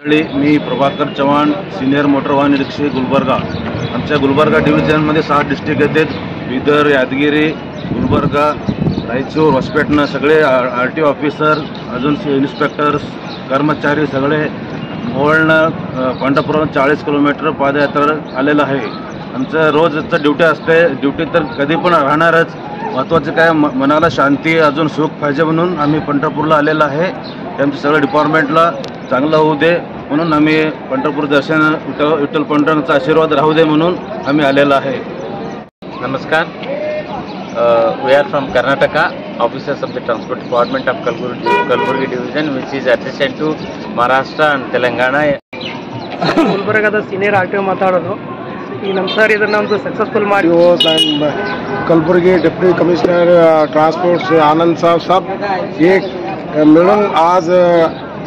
मी Prabhakar Chavan, senior motor वाहन निरीक्षक गुलबर्गा। आमच्या गुलबर्गा डिव्हिजनमध्ये 6 डिस्ट्रिक्ट येतात। बिदर, यादगिरी, गुलबर्गा, रायचूर, होसपेटनं सगळे RTO ऑफिसर, अजून इन्स्पेक्टर्स, कर्मचारी सगळे मोहोळनं पंढरपूरहून 40 किलोमीटर पादयात्रा आलेलं आहे। आमचं रोजचं ड्युटी असते। ड्युटी तर कधी पण राहणारच। महत्त्वाचं काय, मनाला शांती अजून सुख पाहिजे म्हणून आम्ही पंढरपूरला आलेलं आहे। आमच्या सगळ्या डिपार्टमेंटला चांगलं होऊ दे म्हणून आम्ही पंढरपूर दर्शन विठ्ठल पंढरचा आशीर्वाद राहू दे म्हणून आम्ही आलेला आहे। नमस्कार, we are from Karnataka, officers of the Transport Department of Kalburgi Division, which is adjacent to Maharashtra and Telangana. ಗುಲ್ಬರ್ಗಾದ ಸೀನಿಯರ್ RTO ಮಾತಾಡೋದು। ಈಗ ನಮ್ಮ ಸರ್ ಇದನ್ನು ನಮ್ಮದು ಸಕ್ಸಸ್ಫುಲ್ ಮಾಡಿ कलबुर्गी डिप्टी कमिश्नर ट्रांसपोर्ट से आनंद साहब सब एक मिळून आज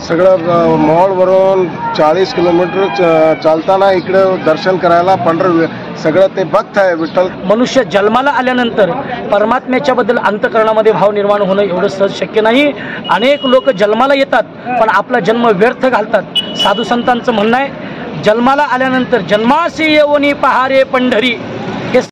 सगळं मोहोळवरून 40 किलोमीटर चालताना इकडे दर्शन करायला सगळं ते भक्त आहे विठ्ठल। मनुष्य जन्माला आल्यानंतर परमात्म्याच्या बद्दल अंतःकरणामध्ये भाव निर्माण होणं एवढं सहज शक्य नाही। अनेक लोक जन्माला येतात पण आपला जन्म व्यर्थ घालतात। साधू संतांचं म्हणणं आहे, जन्माला आल्यानंतर जन्मासी येऊनी पहारे पंढरी,